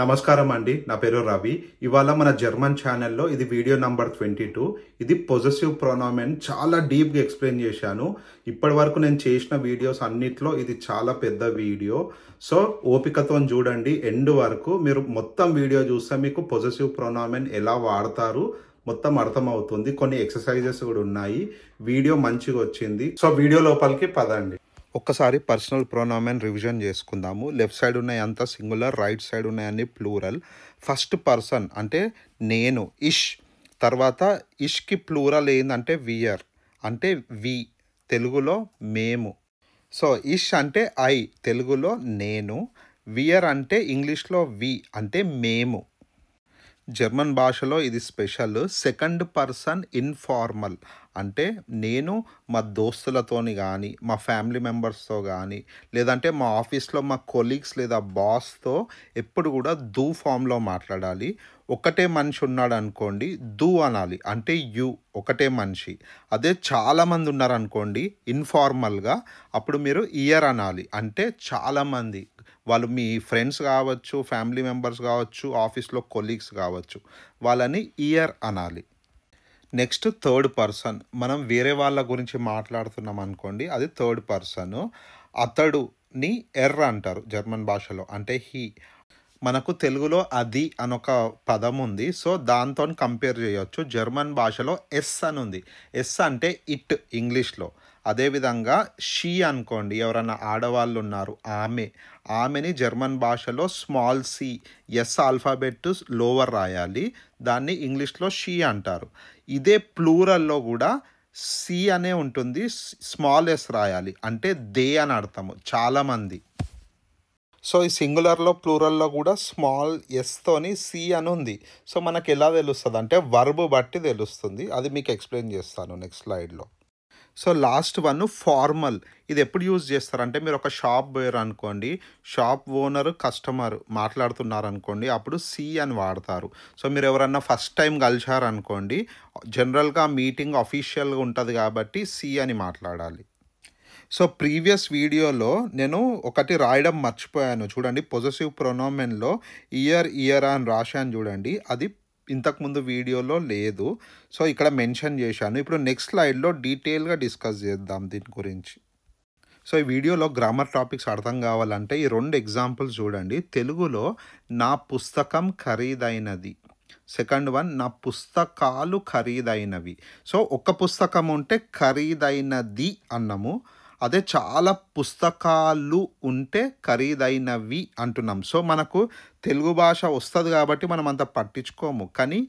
నమస్కారం అండి. నా పేరు రవి. ఇవాళ మన జర్మన్ ఛానల్లో ఇది వీడియో నంబర్ 22. ఇది పొజెసివ్ ప్రొనౌమెన్ చాలా డీప్గా ఎక్స్ప్లెయిన్ చేశాను. ఇప్పటి వరకు నేను చేసిన వీడియోస్ అన్నిట్లో ఇది చాలా పెద్ద వీడియో. సో ఓపికతో చూడండి ఎండ్ వరకు. మీరు మొత్తం వీడియో చూస్తే మీకు పొజెసివ్ ప్రొనౌమెన్ ఎలా వాడతారు మొత్తం అర్థమవుతుంది. కొన్ని ఎక్సర్సైజెస్ కూడా ఉన్నాయి. వీడియో మంచిగా వచ్చింది. సో వీడియో లోపలికి పదండి. ఒక్కసారి పర్సనల్ ప్రొనౌమెన్ రివిజన్ చేసుకుందాము. లెఫ్ట్ సైడ్ ఉన్నాయి అంతా సింగులర్, రైట్ సైడ్ ఉన్నాయన్నీ ప్లూరల్. ఫస్ట్ పర్సన్ అంటే నేను, ఇష్. తర్వాత ఇష్కి ప్లూరల్ ఏంటంటే వియర్, అంటే వి, తెలుగులో మేము. సో ఇష్ అంటే ఐ, తెలుగులో నేను. వియర్ అంటే ఇంగ్లీష్లో వి, అంటే మేము. జర్మన్ భాషలో ఇది స్పెషల్. సెకండ్ పర్సన్ ఇన్ఫార్మల్ అంటే నేను మా దోస్తులతోని కానీ, మా ఫ్యామిలీ మెంబర్స్తో కానీ, లేదంటే మా ఆఫీస్లో మా కొలీగ్స్ లేదా బాస్తో ఎప్పుడు కూడా దు ఫామ్లో మాట్లాడాలి. ఒకటే మనిషి ఉన్నాడు అనుకోండి, దు అనాలి, అంటే యు, ఒకటే మనిషి. అదే చాలామంది ఉన్నారనుకోండి ఇన్ఫార్మల్గా, అప్పుడు మీరు ఇయర్ అనాలి, అంటే చాలామంది. వాళ్ళు మీ ఫ్రెండ్స్ కావచ్చు, ఫ్యామిలీ మెంబర్స్ కావచ్చు, ఆఫీస్లో కొలీగ్స్ కావచ్చు, వాళ్ళని ఇయర్ అనాలి. Next third person. మనం వేరే వాళ్ళ గురించి మాట్లాడుతున్నాం అనుకోండి, అది థర్డ్ పర్సన్. అతడుని ఎర్ అంటారు జర్మన్ భాషలో, అంటే హీ. మనకు తెలుగులో అది అనొక పదం ఉంది. సో దాంతో కంపేర్ చేయొచ్చు. జర్మన్ భాషలో ఎస్ అని ఉంది. ఎస్ అంటే ఇట్ ఇంగ్లీష్లో. అదేవిధంగా షీ అనుకోండి, ఎవరైనా ఆడవాళ్ళు ఉన్నారు, ఆమెని జర్మన్ భాషలో small C, S alphabet lower రాయాలి, దాన్ని ఇంగ్లీష్లో షీ అంటారు. ఇదే ప్లూరల్లో కూడా సి అనే ఉంటుంది, స్మాల్ ఎస్ రాయాలి, అంటే దే అని అర్థము, చాలామంది. సో ఈ సింగులర్లో ప్లూరల్లో కూడా స్మాల్ ఎస్తోని సి అని ఉంది. సో మనకు ఎలా తెలుస్తుంది అంటే వర్బ్ బట్టి తెలుస్తుంది. అది మీకు ఎక్స్ప్లెయిన్ చేస్తాను నెక్స్ట్ స్లైడ్లో. So last one formal. ఇది ఎప్పుడు యూజ్ చేస్తారంటే, మీరు ఒక షాప్ పోయారు అనుకోండి, షాప్ ఓనర్ కస్టమర్ మాట్లాడుతున్నారు అనుకోండి, అప్పుడు సి అని వాడతారు. సో మీరు ఎవరన్నా ఫస్ట్ టైం కలిశారనుకోండి, జనరల్గా మీటింగ్ అఫీషియల్గా ఉంటుంది కాబట్టి సి అని మాట్లాడాలి. సో ప్రీవియస్ వీడియోలో నేను ఒకటి రాయడం మర్చిపోయాను చూడండి. పొజెసివ్ ప్రొనౌమెన్లో ఇయర్ అని రాశాను చూడండి, అది ఇంతకుముందు వీడియోలో లేదు. సో ఇక్కడ మెన్షన్ చేశాను. ఇప్పుడు నెక్స్ట్ స్లైడ్లో డీటెయిల్గా డిస్కస్ చేద్దాం దీని గురించి. సో ఈ వీడియోలో గ్రామర్ టాపిక్స్ అర్థం కావాలంటే ఈ రెండు ఎగ్జాంపుల్స్ చూడండి. తెలుగులో నా పుస్తకం ఖరీదైనది. సెకండ్ వన్, నా పుస్తకాలు ఖరీదైనవి. సో ఒక్క పుస్తకం ఉంటే ఖరీదైనది అన్నాము. అదే చాలా పుస్తకాలు ఉంటే ఖరీదైనవి అంటున్నాం. సో మనకు తెలుగు భాష వస్తుంది కాబట్టి మనం అంత పట్టించుకోము, కానీ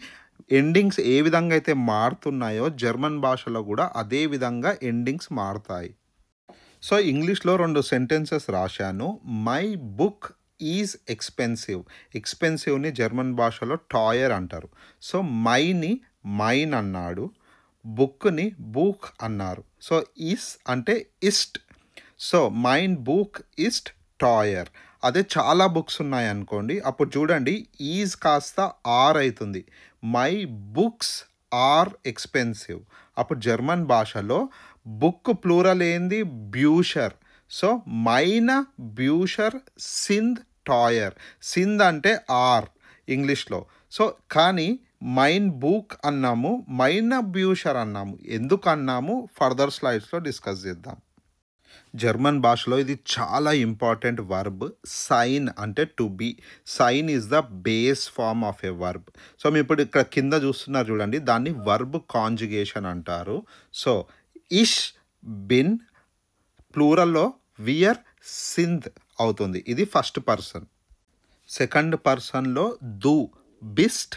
ఎండింగ్స్ ఏ విధంగా అయితే మారుతున్నాయో జర్మన్ భాషలో కూడా అదే విధంగా ఎండింగ్స్ మారుతాయి. సో ఇంగ్లీష్లో రెండు సెంటెన్సెస్ రాశాను. My book is expensive. ఎక్స్పెన్సివ్ని జర్మన్ భాషలో టాయర్ అంటారు. సో మైని మైన్ అన్నాడు, బుక్ని బుక్ అన్నారు. సో ఈస్ అంటే ఇస్ట్. సో మైన్ బుక్ ఇస్ట్ టాయర్. అదే చాలా బుక్స్ ఉన్నాయనుకోండి, అప్పుడు చూడండి ఈజ్ కాస్త ఆర్ అవుతుంది. My books are expensive. అప్పుడు జర్మన్ భాషలో బుక్ ప్లూరల్ ఏంది, బ్యూషర్. సో మైన బ్యూషర్ సింద్ టాయర్. సింద్ అంటే ఆర్ ఇంగ్లీష్లో. సో కానీ మైన్ బుక్ అన్నాము, మైన బ్యూషర్ అన్నాము. ఎందుకు అన్నాము ఫర్దర్ స్లైడ్స్లో డిస్కస్ చేద్దాం. జర్మన్ భాషలో ఇది చాలా ఇంపార్టెంట్ వర్బ్. సైన్ అంటే టు బి. సైన్ is the base form of a verb. So మీరు ఇప్పుడు ఇక్కడ కింద చూస్తున్నారు చూడండి, దాన్ని వర్బ్ కాంజుగేషన్ అంటారు. సో ఇష్ బిన్ ప్లూరల్లో వియర్ సింద్ అవుతుంది. ఇది ఫస్ట్ పర్సన్. సెకండ్ పర్సన్లో దు బిస్ట్,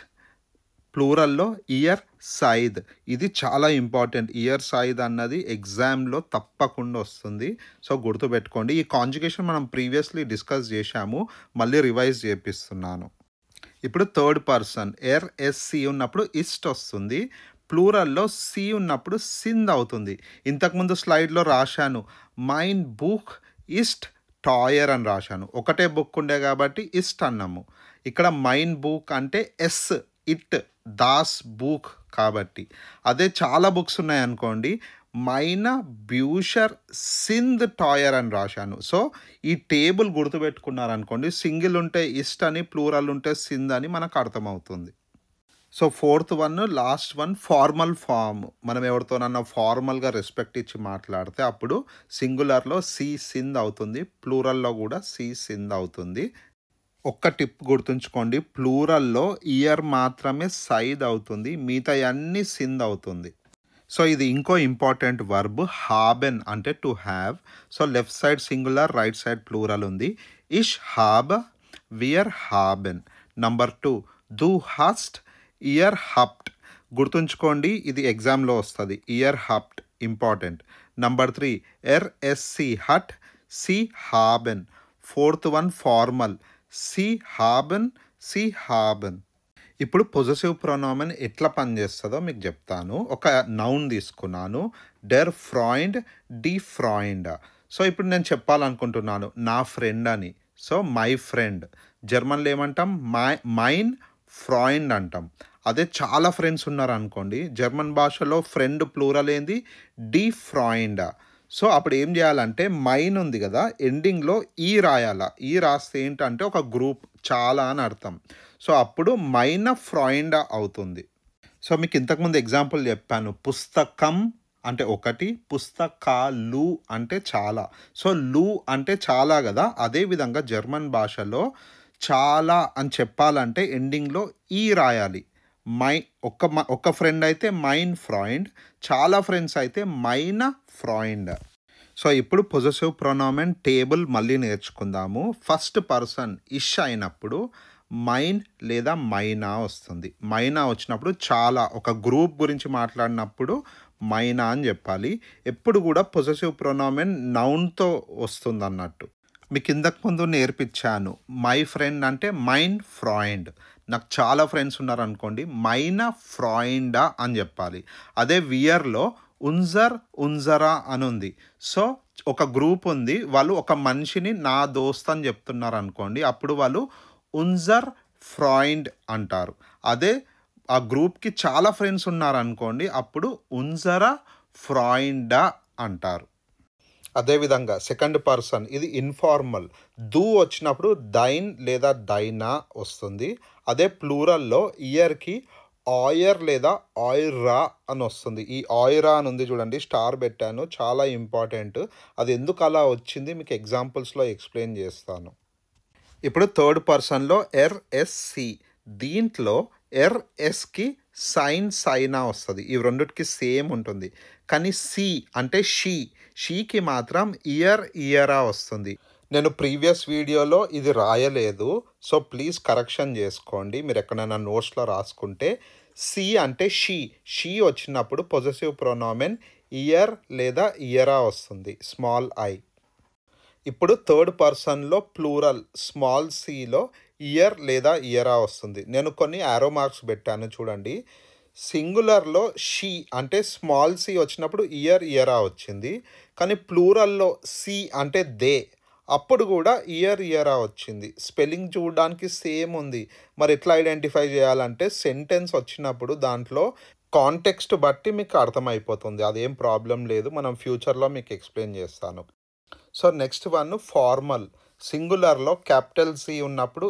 ప్లూరల్లో ఇయర్ సైద్. ఇది చాలా ఇంపార్టెంట్. ఇయర్ సైద్ అన్నది ఎగ్జామ్లో తప్పకుండా వస్తుంది. సో గుర్తుపెట్టుకోండి. ఈ కాంజుగేషన్ మనం ప్రీవియస్లీ డిస్కస్ చేశాము, మళ్ళీ రివైజ్ చేపిస్తున్నాను. ఇప్పుడు థర్డ్ పర్సన్ ఎస్సి ఉన్నప్పుడు ఇస్ట్ వస్తుంది, ప్లూరల్లో సి ఉన్నప్పుడు సింద్ అవుతుంది. ఇంతకుముందు స్లైడ్లో రాశాను మైన్ బుక్ ఇస్ట్ టాయర్ అని రాశాను. ఒకటే బుక్ ఉండే కాబట్టి ఇస్ట్ అన్నాము. ఇక్కడ మైన్ బుక్ అంటే ఎస్, ఇట్, దాస్ బుక్ కాబట్టి. అదే చాలా బుక్స్ ఉన్నాయనుకోండి, మైన బ్యూషర్ సింద్ టాయర్ అని రాశాను. సో ఈ టేబుల్ గుర్తుపెట్టుకున్నారనుకోండి, సింగిల్ ఉంటే ఇస్ట్ అని, ప్లూరల్ ఉంటే సింద్ అని మనకు అర్థమవుతుంది. So fourth one, last one, formal form. మనం ఎవరితోనన్నా ఫార్మల్గా రెస్పెక్ట్ ఇచ్చి మాట్లాడితే అప్పుడు సింగులర్లో సి సింద్ అవుతుంది, ప్లూరల్లో కూడా సి సింద్ అవుతుంది. ఒక్క టిప్ గుర్తుంచుకోండి, ప్లూరల్లో ఇయర్ మాత్రమే సైద్ అవుతుంది, మిగతా అన్ని సింద్ అవుతుంది. సో ఇది ఇంకో ఇంపార్టెంట్ వర్బ్, హాబెన్ అంటే to have. So left side singular, right side plural ఉంది. ఇష్ హాబ్, వియర్ హాబెన్. నంబర్ 2, దు హస్ట్, ఇయర్ హప్ట్. గుర్తుంచుకోండి, ఇది ఎగ్జామ్లో వస్తుంది. ఇయర్ హప్ట్ ఇంపార్టెంట్. నంబర్ 3, ఎర్ఎస్సి హట్, సి హాబెన్. ఫోర్త్ వన్ ఫార్మల్, సి హాబెన్, సి హాబెన్. ఇప్పుడు పొజెసివ్ ప్రొనౌమెన్ ఎట్లా పనిచేస్తుందో మీకు చెప్తాను. ఒక నౌన్ తీసుకున్నాను, డెర్ ఫ్రాయిండ్, డి ఫ్రాయిండ్. సో ఇప్పుడు నేను చెప్పాలనుకుంటున్నాను నా ఫ్రెండ్ అని. So my friend. జర్మన్లో ఏమంటాం, మైన్ ఫ్రాయిండ్ అంటాం. అదే చాలా ఫ్రెండ్స్ ఉన్నారనుకోండి, జర్మన్ భాషలో ఫ్రెండ్ ప్లూరల్ ఏంది, డి ఫ్రాయిండ్. సో అప్పుడు ఏం చేయాలంటే, మైన్ ఉంది కదా, ఎండింగ్లో ఈ రాయాలా. ఈ రాస్తే ఏంటంటే ఒక గ్రూప్, చాలా అని అర్థం. సో అప్పుడు మైన ఫ్రాయిండ్ అవుతుంది. సో మీకు ఇంతకుముందు ఎగ్జాంపుల్ చెప్పాను, పుస్తకం అంటే ఒకటి, పుస్తకాలు అంటే చాలా. సో లు అంటే చాలా కదా, అదేవిధంగా జర్మన్ భాషలో చాలా అని చెప్పాలంటే ఎండింగ్లో ఈ రాయాలి. ఒక ఫ్రెండ్ అయితే మైన్ ఫ్రాయిండ్, చాలా ఫ్రెండ్స్ అయితే మైన ఫ్రాయిండ్. సో ఇప్పుడు పొజెసివ్ ప్రొనౌమెన్ టేబుల్ మళ్ళీ నేర్చుకుందాము. ఫస్ట్ పర్సన్ ఇష్ అయినప్పుడు మైన్ లేదా మైనా వస్తుంది. మైనా వచ్చినప్పుడు చాలా, ఒక గ్రూప్ గురించి మాట్లాడినప్పుడు మైనా అని చెప్పాలి. ఎప్పుడు కూడా పొజెసివ్ ప్రొనౌమెన్ నౌన్తో వస్తుంది అన్నట్టు. మీకు ఇంతకు ముందు నేర్పించాను, మై ఫ్రెండ్ అంటే మైన్ ఫ్రాయిండ్. నాకు చాలా ఫ్రెండ్స్ ఉన్నారనుకోండి, మైన ఫ్రాయిండా అని చెప్పాలి. అదే వియర్లో ఉంజర్, ఉంజరా అని ఉంది. సో ఒక గ్రూప్ ఉంది, వాళ్ళు ఒక మనిషిని నా దోస్త్ అని చెప్తున్నారు అనుకోండి, అప్పుడు వాళ్ళు ఉంజర్ ఫ్రాయిండ్ అంటారు. అదే ఆ గ్రూప్కి చాలా ఫ్రెండ్స్ ఉన్నారనుకోండి, అప్పుడు ఉంజరా ఫ్రాయిండా అంటారు. అదేవిధంగా సెకండ్ పర్సన్, ఇది ఇన్ఫార్మల్. దు వచ్చినప్పుడు దైన్ లేదా దైనా వస్తుంది. అదే ప్లూరల్లో ఇయర్కి ఆయర్ లేదా ఆయిర్రా అని వస్తుంది. ఈ ఆయిరా అని ఉంది చూడండి, స్టార్ పెట్టాను, చాలా ఇంపార్టెంట్. అది ఎందుకు అలా వచ్చింది మీకు ఎగ్జాంపుల్స్లో ఎక్స్ప్లెయిన్ చేస్తాను. ఇప్పుడు థర్డ్ పర్సన్లో ఎర్ఎస్సి. దీంట్లో ఎర్ఎస్కి సైన్ సైనా వస్తుంది. ఈ రెండిటికి సేమ్ ఉంటుంది. కానీ సి అంటే షీకి మాత్రం ఇయరా వస్తుంది. నేను ప్రీవియస్ వీడియోలో ఇది రాయలేదు, సో ప్లీజ్ కరెక్షన్ చేసుకోండి. మీరు ఎక్కడైనా నోట్స్లో రాసుకుంటే, సి అంటే షీ వచ్చినప్పుడు పొజెసివ్ ప్రొనౌమెన్ ఇయర్ లేదా ఇయరా వస్తుంది, స్మాల్ ఐ. ఇప్పుడు థర్డ్ పర్సన్లో ప్లూరల్ స్మాల్ సిలో ఇయర్ లేదా ఇయరా వస్తుంది. నేను కొన్ని యారో మార్క్స్ పెట్టాను చూడండి. సింగులర్లో షీ అంటే స్మాల్ సి వచ్చినప్పుడు ఇయరా వచ్చింది. కానీ ప్లూరల్లో సి అంటే దే, అప్పుడు కూడా ఇయరా వచ్చింది. స్పెల్లింగ్ చూడడానికి సేమ్ ఉంది. మరి ఎట్లా ఐడెంటిఫై చేయాలంటే, సెంటెన్స్ వచ్చినప్పుడు దాంట్లో కాంటెక్స్ట్ బట్టి మీకు అర్థమైపోతుంది. అదేం ప్రాబ్లం లేదు, మనం ఫ్యూచర్లో మీకు ఎక్స్ప్లెయిన్ చేస్తాను. So next one formal. సింగులర్లో క్యాపిటల్ సి ఉన్నప్పుడు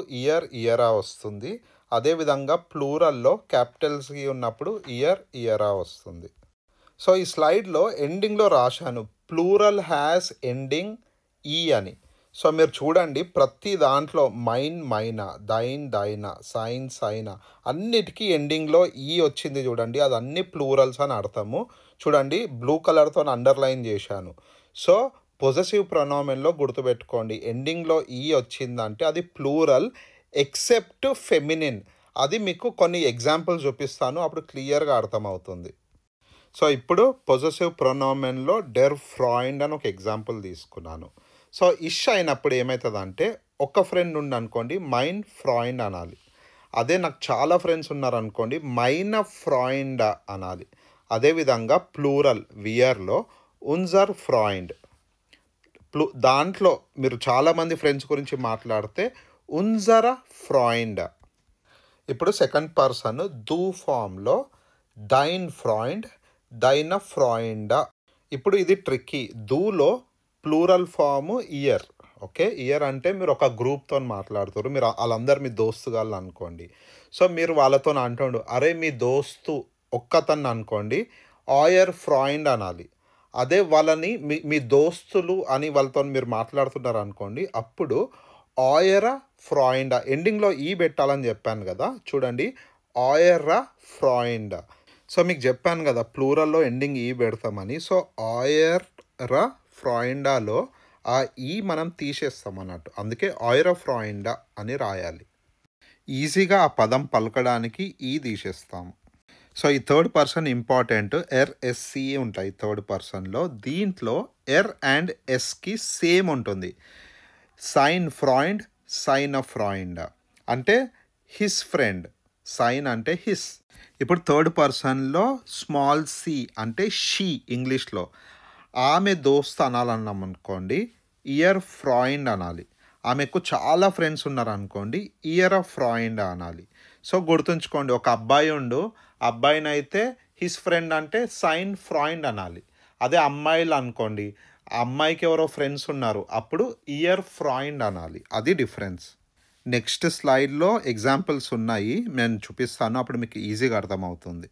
ఇయరా వస్తుంది. అదేవిధంగా ప్లూరల్లో క్యాపిటల్ సి ఉన్నప్పుడు ఇయరా వస్తుంది. సో ఈ స్లైడ్లో ఎండింగ్లో రాశాను, ప్లూరల్ హ్యాస్ ఎండింగ్ ఈ అని. సో మీరు చూడండి, ప్రతి దాంట్లో మైనా, దైనా, సైనా అన్నిటికీ ఎండింగ్లో ఈ వచ్చింది చూడండి, అది అన్ని ప్లూరల్స్ అని అర్థము. చూడండి, బ్లూ కలర్తో అండర్లైన్ చేశాను. సో పొజెసివ్ ప్రొనౌమెన్లో గుర్తుపెట్టుకోండి, ఎండింగ్లో ఈ వచ్చిందంటే అది ప్లూరల్ ఎక్సెప్ట్ ఫెమినిన్. అది మీకు కొన్ని ఎగ్జాంపుల్స్ చూపిస్తాను, అప్పుడు క్లియర్గా అర్థమవుతుంది. సో ఇప్పుడు పొజెసివ్ ప్రొనౌమెన్లో డెర్ ఫ్రాయిండ్ అని ఒక ఎగ్జాంపుల్ తీసుకున్నాను. సో ఇష్ అయినప్పుడు ఏమవుతుందంటే, ఒక ఫ్రెండ్ ఉందనుకోండి, మైన్ ఫ్రాయిండ్ అనాలి. అదే నాకు చాలా ఫ్రెండ్స్ ఉన్నారనుకోండి, మైన ఫ్రాయిండ్ అనాలి. అదేవిధంగా ప్లూరల్ వియర్లో ఉంజర్ ఫ్రాయిండ్. దాంట్లో మీరు చాలామంది ఫ్రెండ్స్ గురించి మాట్లాడితే ఉంజర ఫ్రాయిండ్. ఇప్పుడు సెకండ్ పర్సన్ దు ఫామ్లో దైన్ ఫ్రాయిండ్, దైన ఫ్రాయిండా. ఇప్పుడు ఇది ట్రిక్కీ. దూలో ప్లూరల్ ఫామ్ ఇయర్. ఓకే. ఇయర్ అంటే మీరు ఒక గ్రూప్‌తో మాట్లాడుతుర్రు. మీరు ఆళ్ళందరూ మీ దోస్తుగాళ్ళు అనుకోండి. సో, మీరు వాళ్ళతోని అంటుండు, అరే మీ దోస్తు ఒక్కతన్ని అనుకోండి, ఆయర్ ఫ్రాయిండ్ అనాలి. అదే వాళ్ళని మీ మీ దోస్తులు అని వాళ్ళతోని మీరు మాట్లాడుతున్నారనుకోండి, అప్పుడు ఆయర ఫ్రాయిండ ఎండింగ్‌లో ఈ పెట్టాలని చెప్పాను కదా! చూడండి. ఆయర ఫ్రాయిండ. సో, మీకు చెప్పాను కదా! ప్లూరల్‌లో ఎండింగ్ ఈ పెడతామని. సో, ఆయర ఫ్రాయిండాలో ఆ ఈ మనం తీసేస్తాం అన్నట్టు. అందుకే ఆయర ఫ్రాయిండ అని రాయాలి. ఈజీగా ఆ పదం పలకడానికి ఈ తీసేస్తాము. సో, ఈ థర్డ్ పర్సన్ ఇంపార్టెంట్. ఎస్‌సి ఉంటాయి థర్డ్ పర్సన్‌లో. దీంట్లో అండ్ ఎస్‌కి సేమ్ ఉంటుంది. సైన్ ఫ్రాయిండ్, సైన్ ఫ్రాయిండ్ అంటే హిస్ ఫ్రెండ్. సైన్ అంటే హిస్. ఇప్పుడు థర్డ్ పర్సన్‌లో స్మాల్ సి అంటే షీ ఇంగ్లీష్‌లో. ఆమె దోస్త్ అనాలన్నాం అనుకోండి, ఇయర్ ఫ్రాయిండ్ అనాలి. ఆమెకు చాలా ఫ్రెండ్స్ ఉన్నారనుకోండి, ఇయర్ ఫ్రాయిండ్ అనాలి. సో, గుర్తుంచుకోండి, ఒక అబ్బాయి ఉండు, అబ్బాయినైతే హిస్ ఫ్రెండ్ అంటే సైన్ ఫ్రాయిండ్ అనాలి. అదే అమ్మాయిలు అనుకోండి, ఆ అమ్మాయికి ఎవరో ఫ్రెండ్స్ ఉన్నారు, అప్పుడు ఇయర్ ఫ్రాయిండ్ అనాలి. అది డిఫరెన్స్. నెక్స్ట్ స్లైడ్‌లో ఎగ్జాంపుల్స్ ఉన్నాయి. నేను చూపిస్తాను. అప్పుడు మీకు ఈజీగా అర్థమవుతుంది.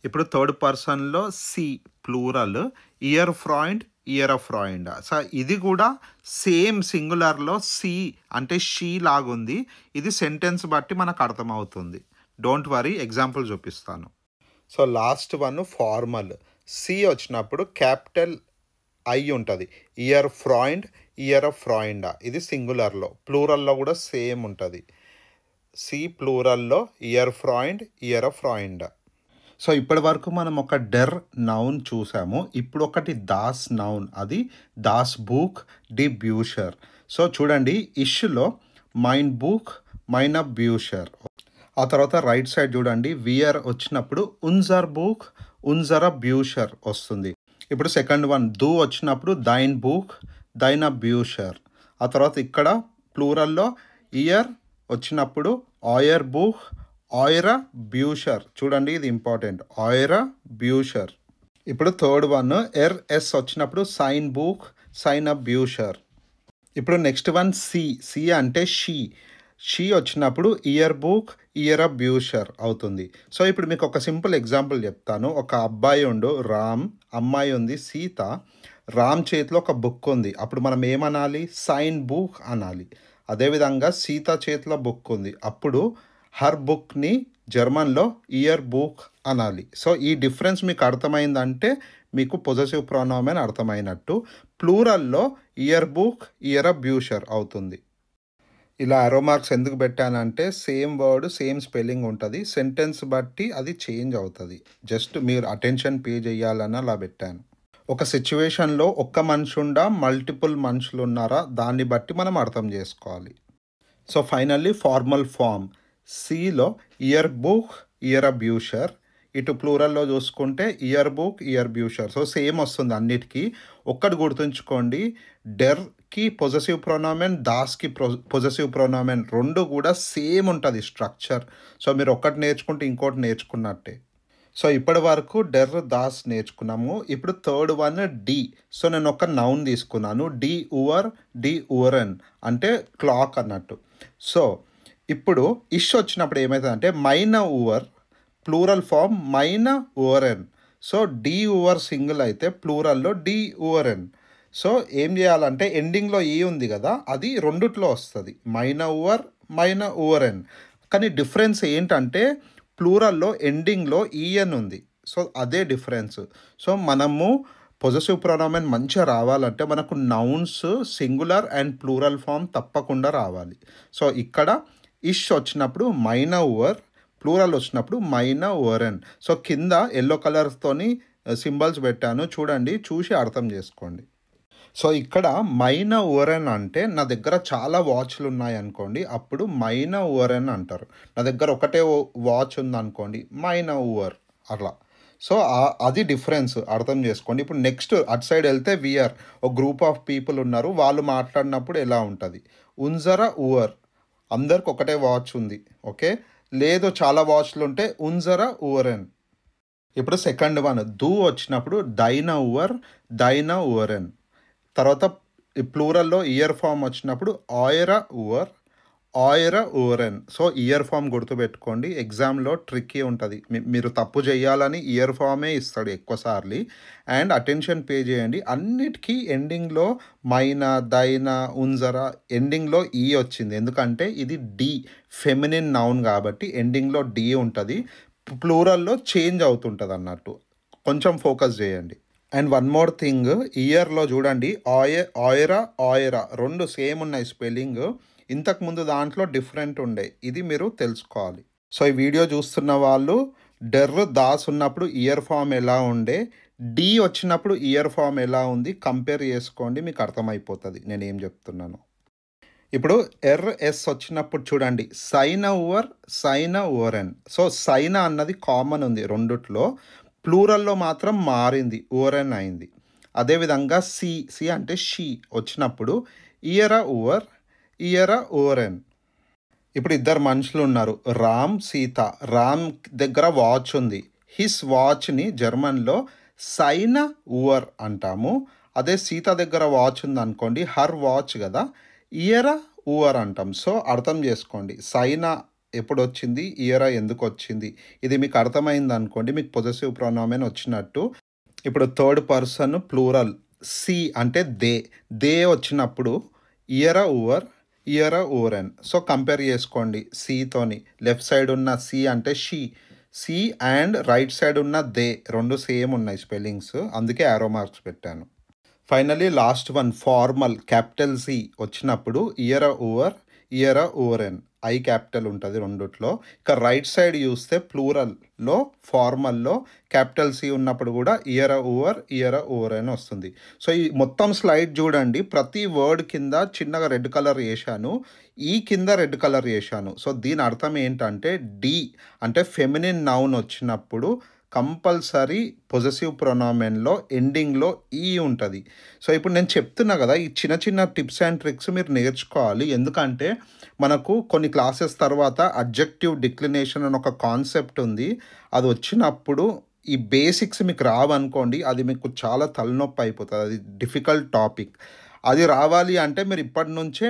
ఇప్పుడు థర్డ్ పర్సన్‌లో సి ప్లూరల్, ఇయర్ ఫ్రాయిండ్, ఇయర్ ఫ్రాయిండ్. సో, ఇది కూడా సేమ్ సింగులర్‌లో సి అంటే షీ లాగుంది. ఇది సెంటెన్స్ బట్టి మనకు అర్థమవుతుంది. డోంట్ వరీ, ఎగ్జాంపుల్ చూపిస్తాను. So, last one formal. సి వచ్చినప్పుడు క్యాపిటల్ ఐ ఉంటుంది. ఇయర్ ఫ్రాయిండ్, ఇయర్ ఫ్రాయిండ. ఇది సింగులర్‌లో. ప్లూరల్‌లో కూడా సేమ్ ఉంటుంది. సి ప్లూరల్‌లో ఇయర్ ఫ్రాయిండ్, ఇయర్ ఫ్రాయిండ. సో, ఇప్పటి వరకు మనం ఒక డెర్ నౌన్ చూసాము. ఇప్పుడు ఒకటి దాస్ నౌన్. అది దాస్ బూక్ డి బ్యూషర్. సో, చూడండి, ఇష్లో మైన్ బూక్ మైన్ బ్యూషర్. ఆ తర్వాత రైట్ సైడ్ చూడండి, వియర్ వచ్చినప్పుడు ఉన్జర్ బూక్ ఉన్జర బ్యూషర్ వస్తుంది. ఇప్పుడు సెకండ్ వన్ దు వచ్చినప్పుడు దైన్ బూక్ దైన బ్యూషర్. ఆ తర్వాత ఇక్కడ ప్లూరల్లో ఇయర్ వచ్చినప్పుడు ఆయర్ బూక్ ఆయర బ్యూషర్. చూడండి, ఇది ఇంపార్టెంట్. ఆయర బ్యూషర్. ఇప్పుడు థర్డ్ వన్ ఎస్ వచ్చినప్పుడు సైన్ బూక్ సైన్ బ్యూషర్. ఇప్పుడు నెక్స్ట్ వన్ సి అంటే షీ వచ్చినప్పుడు ఇయర్ బుక్ ఇయర్ బ్యూషర్ అవుతుంది. సో, ఇప్పుడు మీకు ఒక సింపుల్ ఎగ్జాంపుల్ చెప్తాను. ఒక అబ్బాయి ఉండు రామ్, అమ్మాయి ఉంది సీత. రామ్ చేతిలో ఒక బుక్ ఉంది. అప్పుడు మనం ఏమనాలి? సైన్ బుక్ అనాలి. అదేవిధంగా సీత చేతిలో బుక్ ఉంది. అప్పుడు హర్ బుక్ని జర్మన్లో ఇయర్ బుక్ అనాలి. సో, ఈ డిఫరెన్స్ మీకు అర్థమైందంటే మీకు పొజెసివ్ ప్రొనౌమెన్ అర్థమైనట్టు. ప్లూరల్లో ఇయర్ బుక్ ఇయర్ బ్యూషర్ అవుతుంది. ఇలా ఆరో మార్క్స్ ఎందుకు పెట్టానంటే సేమ్ వర్డ్ సేమ్ స్పెల్లింగ్ ఉంటుంది. సెంటెన్స్ బట్టి అది చేంజ్ అవుతుంది. జస్ట్ మీరు అటెన్షన్ పే చేయాలని అలా పెట్టాను. ఒక సిచ్యువేషన్లో ఒక్క మనిషి ఉండా మల్టిపుల్ మనుషులు ఉన్నారా దాన్ని బట్టి మనం అర్థం చేసుకోవాలి. So, finally formal form. సిలో ఇయర్ బుక్ ఇయర్ బ్యూషర్. ఇటు ప్లూరల్లో చూసుకుంటే ఇయర్ బుక్ ఇయర్ బ్యూషర్. సో, సేమ్ వస్తుంది అన్నిటికీ. ఒక్కటి గుర్తుంచుకోండి, డెర్కి పొజెసివ్ ప్రొనౌమెన్, దాస్కి పొజెసివ్ ప్రొనౌమెన్ రెండు కూడా సేమ్ ఉంటుంది స్ట్రక్చర్. సో, మీరు ఒక్కటి నేర్చుకుంటే ఇంకోటి నేర్చుకున్నట్టే. సో, ఇప్పటి వరకు డెర్ దాస్ నేర్చుకున్నాము. ఇప్పుడు థర్డ్ వన్ డి. సో, నేను ఒక నౌన్ తీసుకున్నాను. డి ఉవరన్ అంటే క్లాక్ అన్నట్టు. సో, ఇప్పుడు ఇష్ వచ్చినప్పుడు ఏమవుతుందంటే మైన ఉవర్ ప్లూరల్ ఫామ్ మైన ఉవరెన్. సో, డి ఉవర్ సింగిల్ అయితే ప్లూరల్లో డి ఉవరెన్. సో, ఏం చేయాలంటే ఎండింగ్లో ఈ ఉంది కదా, అది రెండిట్లో వస్తుంది. మైన ఉవర్ మైన ఉవరెన్. కానీ డిఫరెన్స్ ఏంటంటే ప్లూరల్లో ఎండింగ్లో ఈఎన్ ఉంది. సో, అదే డిఫరెన్స్. సో, మనము పొజెసివ్ ప్రొనౌమెన్ మంచిగా రావాలంటే మనకు nouns singular and plural form తప్పకుండా రావాలి. సో, ఇక్కడ ఇష్ వచ్చినప్పుడు మైన ఉవర్, ప్లూరల్ వచ్చినప్పుడు మైన ఉవరెన్. సో, కింద ఎల్లో కలర్స్తోని సింబల్స్ పెట్టాను, చూడండి, చూసి అర్థం చేసుకోండి. సో, ఇక్కడ మైన ఉవరెన్ అంటే నా దగ్గర చాలా వాచ్లు ఉన్నాయనుకోండి, అప్పుడు మైన ఉవరెన్ అంటారు. నా దగ్గర ఒకటే వాచ్ ఉందనుకోండి, మైన ఉవర్ అట్లా. సో, అది డిఫరెన్స్ అర్థం చేసుకోండి. ఇప్పుడు నెక్స్ట్ అటు సైడ్ వెళ్తే వియర్, ఒక గ్రూప్ ఆఫ్ పీపుల్ ఉన్నారు, వాళ్ళు మాట్లాడినప్పుడు ఎలా ఉంటుంది? ఉన్జర ఉవర్, అందరికి ఒకటే వాచ్ ఉంది. ఓకే, లేదు చాలా వాచ్లు ఉంటే ఉన్జర ఉవరెన్. ఇప్పుడు సెకండ్ వన్ దు వచ్చినప్పుడు డైన ఓవర్ డైన ఓవరెన్. తర్వాత ఈ ప్లూరల్లో ఇయర్ ఫామ్ వచ్చినప్పుడు ఆయర ఓవర్ ఆయర ఓవరెన్. సో ఇయర్ ఫామ్ గుర్తుపెట్టుకోండి, ఎగ్జామ్లో ట్రిక్కీ ఉంటుంది. మీరు తప్పు చేయాలని ఇయర్ ఫామే ఇస్తాడు ఎక్కువసార్లు. అండ్ అటెన్షన్ పే చేయండి, అన్నిటికీ ఎండింగ్లో మైనా దైనా ఉంజరా ఎండింగ్లో ఈ వచ్చింది, ఎందుకంటే ఇది డి ఫెమినిన్ నౌన్ కాబట్టి ఎండింగ్లో డి ఉంటుంది. ప్లూరల్లో చేంజ్ అవుతుంటుంది అన్నట్టు, కొంచెం ఫోకస్ చేయండి. అండ్ వన్ మోర్ థింగ్, ఇయర్లో చూడండి ఆయరా ఆయరా రెండు సేమ్ ఉన్నాయి స్పెల్లింగ్. ఇంతకుముందు దాంట్లో డిఫరెంట్ ఉండే, ఇది మీరు తెలుసుకోవాలి. సో ఈ వీడియో చూస్తున్న వాళ్ళు డెర్ దాస్ ఉన్నప్పుడు ఇయర్ ఫామ్ ఎలా ఉండే, డి వచ్చినప్పుడు ఇయర్ ఫామ్ ఎలా ఉంది కంపేర్ చేసుకోండి, మీకు అర్థమైపోతుంది నేను ఏం చెప్తున్నాను. ఇప్పుడు ఎస్ వచ్చినప్పుడు చూడండి సైన ఓవర్ సైన ఓవరెన్. సో సైన అన్నది కామన్ ఉంది రెండిట్లో, ప్లూరల్లో మాత్రం మారింది, ఓవరెన్ అయింది. అదేవిధంగా సి అంటే షీ వచ్చినప్పుడు ఇయర ఓవర్ ఇయర ఓవరెన్. ఇప్పుడు ఇద్దరు మనుషులు ఉన్నారు, రామ్ సీత. రామ్ దగ్గర వాచ్ ఉంది, హిస్ వాచ్ని జర్మన్లో సైన ఓవర్ అంటాము. అదే సీత దగ్గర వాచ్ ఉంది అనుకోండి, హర్ వాచ్ కదా, ఇయర ఓవర్ అంటాం. సో అర్థం చేసుకోండి, సైన ఎప్పుడు వచ్చింది, ఇయర ఎందుకు వచ్చింది, ఇది మీకు అర్థమైంది అనుకోండి, మీకు పొజెసివ్ ప్రొనౌమెన్ వచ్చినట్టు. ఇప్పుడు థర్డ్ పర్సన్ ప్లూరల్ సి అంటే దే వచ్చినప్పుడు ఇయర ఓవర్ ఇయర ఓవరెన్. సో కంపేర్ చేసుకోండి సితోని. లెఫ్ట్ సైడ్ ఉన్న సి అంటే సి అండ్ రైట్ సైడ్ ఉన్న దే రెండు సేమ్ ఉన్నాయి స్పెల్లింగ్స్, అందుకే యారో మార్క్స్ పెట్టాను. Finally last one formal capital సి వచ్చినప్పుడు ఇయర ఓవర్ ఇయర ఓవరెన్. ఐ క్యాపిటల్ ఉంటుంది రెండిట్లో. ఇక రైట్ సైడ్ చూస్తే ప్లూరల్లో ఫార్మల్లో క్యాపిటల్ సి ఉన్నప్పుడు కూడా ఇయర ఓవర్ ఇయర ఓవరెన్ వస్తుంది. సో ఈ మొత్తం స్లైడ్ చూడండి, ప్రతి వర్డ్ కింద చిన్నగా రెడ్ కలర్ వేశాను, ఈ కింద రెడ్ కలర్ వేశాను. సో దీని అర్థం ఏంటంటే డి అంటే ఫెమినిన్ నౌన్ వచ్చినప్పుడు కంపల్సరీ పొజెసివ్ ప్రొనౌమెన్లో ఎండింగ్లో ఈ ఉంటుంది. సో ఇప్పుడు నేను చెప్తున్నా కదా, ఈ చిన్న చిన్న టిప్స్ అండ్ ట్రిక్స్ మీరు నేర్చుకోవాలి. ఎందుకంటే మనకు కొన్ని క్లాసెస్ తర్వాత అడ్జెక్టివ్ డిక్లినేషన్ అని ఒక కాన్సెప్ట్ ఉంది, అది వచ్చినప్పుడు ఈ బేసిక్స్ మీకు రావనుకోండి, అది మీకు చాలా తలనొప్పి అయిపోతుంది, అది డిఫికల్ట్ టాపిక్. అది రావాలి అంటే మీరు ఇప్పటి నుంచే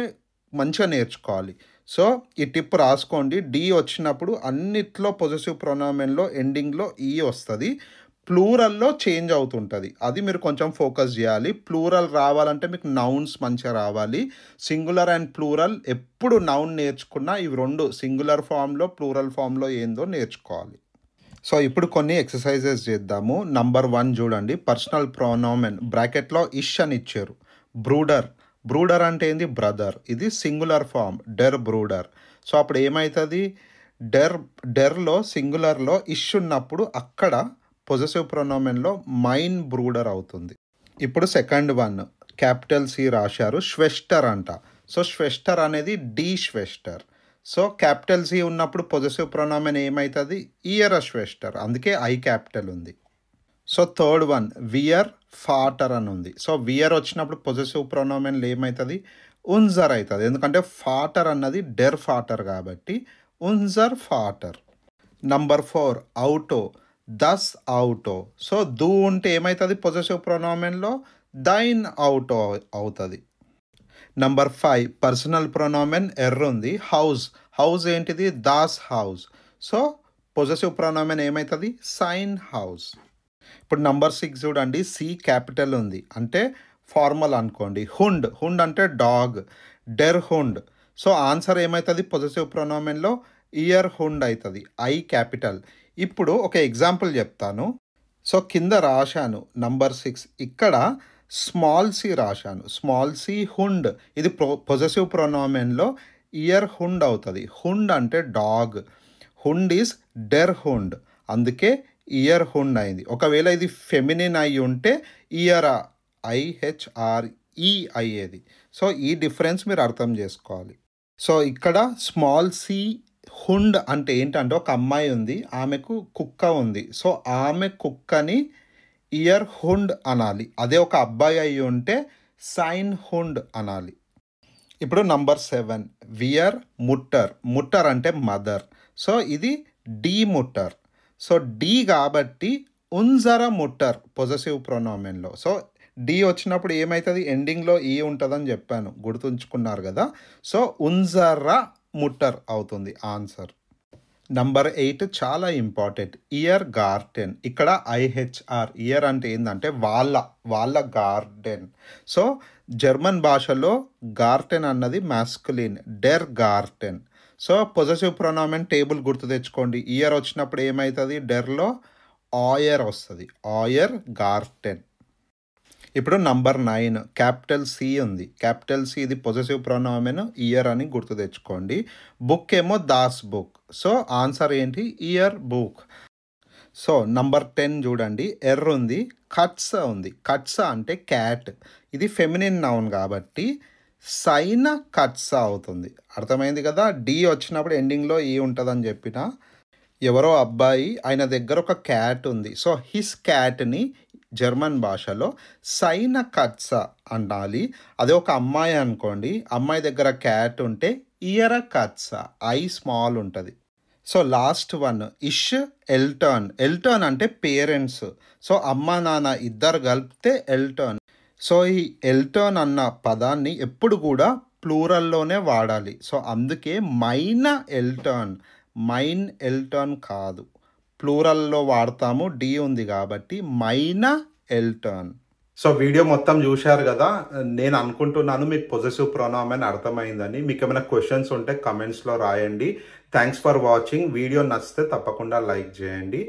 మంచిగా నేర్చుకోవాలి. సో ఈ టిప్ రాసుకోండి, డి వచ్చినప్పుడు అన్నిట్లో పొజెసివ్ ప్రొనౌమెన్లో ఎండింగ్లో ఈ వస్తుంది, ప్లూరల్లో చేంజ్ అవుతుంటుంది, అది మీరు కొంచెం ఫోకస్ చేయాలి. ప్లూరల్ రావాలంటే మీకు నౌన్స్ మంచిగా రావాలి. సింగులర్ అండ్ ప్లూరల్ ఎప్పుడు నౌన్ నేర్చుకున్నా ఇవి రెండు సింగులర్ ఫామ్లో ప్లూరల్ ఫామ్లో ఏందో నేర్చుకోవాలి. సో ఇప్పుడు కొన్ని ఎక్సర్సైజెస్ చేద్దాము. నంబర్ 1 చూడండి, పర్సనల్ ప్రొనౌమెన్ బ్రాకెట్లో ఇష్ అని ఇచ్చారు. బ్రూడర్ అంటే ఏంది, బ్రదర్. ఇది సింగులర్ ఫామ్ డెర్ బ్రూడర్. సో అప్పుడు ఏమవుతుంది, డెర్లో సింగులర్లో ఇష్ ఉన్నప్పుడు అక్కడ పొజెసివ్ ప్రొనౌమెన్లో మైన్ బ్రూడర్ అవుతుంది. ఇప్పుడు సెకండ్ వన్ క్యాపిటల్ సి రాశారు, ష్వెస్టర్ అంట. సో ష్వెస్టర్ అనేది డి ష్వెస్టర్. సో క్యాపిటల్ సి ఉన్నప్పుడు పొజెసివ్ ప్రొనౌమెన్ ఏమవుతుంది, ఇయర్ ష్వెస్టర్, అందుకే ఐ క్యాపిటల్ ఉంది. సో థర్డ్ వన్ వియర్ ఫాటర్ అని ఉంది. సో వియర్ వచ్చినప్పుడు పొజెసివ్ ప్రొనౌమెన్లు ఏమవుతుంది, ఉంజర్ అవుతుంది, ఎందుకంటే ఫాటర్ అన్నది డెర్ ఫాటర్ కాబట్టి ఉంజర్ ఫాటర్. నంబర్ 4 అవుటో దస్ అవుటో. సో దు ఉంటే ఏమవుతుంది పొజెసివ్ ప్రొనౌమెన్లో, దైన్ అవుటో అవుతుంది. నంబర్ 5 పర్సనల్ ప్రొనౌమెన్ ఉంది, హౌస్ ఏంటిది, దాస్ హౌస్. సో పొజెసివ్ ప్రొనౌమెన్ ఏమవుతుంది, సైన్ హౌస్. ఇప్పుడు నంబర్ 6 చూడండి, సి క్యాపిటల్ ఉంది అంటే ఫార్మల్ అనుకోండి. హుండ్ అంటే డాగ్, డెర్ హుండ్. సో ఆన్సర్ ఏమవుతుంది పొజెసివ్ ప్రొనౌమెన్లో, ఇయర్ హుండ్ అవుతుంది, ఐ క్యాపిటల్. ఇప్పుడు ఒక ఎగ్జాంపుల్ చెప్తాను. సో కింద రాశాను నంబర్ 6, ఇక్కడ స్మాల్ సి రాశాను, స్మాల్ సి హుండ్. ఇది పొజెసివ్ ప్రొనౌమెన్లో ఇయర్ హుండ్ అవుతుంది. హుండ్ అంటే డాగ్, హుండ్ ఈజ్ డెర్ హుండ్, అందుకే ఇయర్ హుండ్ అయింది. ఒకవేళ ఇది ఫెమినిన్ అయి ఉంటే ఇయర్ IHRE అయ్యేది. సో ఈ డిఫరెన్స్ మీరు అర్థం చేసుకోవాలి. సో ఇక్కడ స్మాల్ సి హుండ్ అంటే ఏంటంటే ఒక అమ్మాయి ఉంది, ఆమెకు కుక్క ఉంది. సో ఆమె కుక్కని ఇయర్ హుండ్ అనాలి. అదే ఒక అబ్బాయి అయి ఉంటే సైన్ హుండ్ అనాలి. ఇప్పుడు నంబర్ 7 వియర్ ముట్టర్ అంటే మదర్. సో ఇది డి ముట్టర్. సో డి కాబట్టి ఉంజర ముట్టర్ పొజెసివ్ ప్రొనౌమెన్లో. సో డి వచ్చినప్పుడు ఏమవుతుంది, ఎండింగ్లో ఈ ఉంటుందని చెప్పాను, గుర్తుంచుకున్నారు కదా. సో ఉంజర ముట్టర్ అవుతుంది ఆన్సర్. నంబర్ 8 చాలా ఇంపార్టెంట్, ఇయర్ గార్డెన్. ఇక్కడ ఐహెచ్ఆర్, ఇయర్ అంటే ఏంటంటే వాళ్ళ గార్డెన్. సో జర్మన్ భాషలో గార్డెన్ అన్నది మాస్కులిన్, డెర్ గార్డెన్. సో పొజెసివ్ ప్రొనౌమెన్ టేబుల్ గుర్తు తెచ్చుకోండి. ఇయర్ వచ్చినప్పుడు ఏమవుతుంది, డెర్లో ఆయర్ వస్తుంది, ఆయర్ గార్డెన్. ఇప్పుడు నంబర్ 9 క్యాపిటల్ సి ఉంది. క్యాపిటల్ సి ఇది పొజెసివ్ ప్రొనౌమెన్, ఇయర్ అని గుర్తు తెచ్చుకోండి. బుక్ ఏమో దాస్ బుక్. సో ఆన్సర్ ఏంటి, ఇయర్ బుక్. సో నంబర్ 10 చూడండి, ఎర్ ఉంది, కట్స ఉంది. కట్స అంటే క్యాట్, ఇది ఫెమినిన్ నౌన్ కాబట్టి సైన కట్స అవుతుంది. అర్థమైంది కదా. డి వచ్చినప్పుడు ఎండింగ్లో ఈ ఉంటుందని చెప్పిన. ఎవరో అబ్బాయి, ఆయన దగ్గర ఒక క్యాట్ ఉంది. సో హిస్ క్యాట్ని జర్మన్ భాషలో సైన కట్స అనాలి. అదే ఒక అమ్మాయి అనుకోండి, అమ్మాయి దగ్గర క్యాట్ ఉంటే ఇయర కట్స, ఐ స్మాల్ ఉంటుంది. సో లాస్ట్ వన్, ఇష్ ఎల్టర్న్. ఎల్టర్న్ అంటే పేరెంట్స్. సో అమ్మ నాన్న ఇద్దరు కలిపితే ఎల్టర్న్. సో ఈ ఎల్టర్న్ అన్న పదాన్ని ఎప్పుడు కూడా ప్లూరల్లోనే వాడాలి. సో అందుకే మైన ఎల్టర్న్, మైన్ ఎల్టర్న్ కాదు, ప్లూరల్లో వాడతాము, డి ఉంది కాబట్టి మైన ఎల్టర్న్. సో వీడియో మొత్తం చూశారు కదా. నేను అనుకుంటున్నాను మీకు పొజెసివ్ ప్రొనౌమెన్ అర్థమైందని. మీకు ఏమైనా క్వశ్చన్స్ ఉంటే కమెంట్స్లో రాయండి. Thanks for watching. వీడియో నచ్చితే తప్పకుండా లైక్ చేయండి.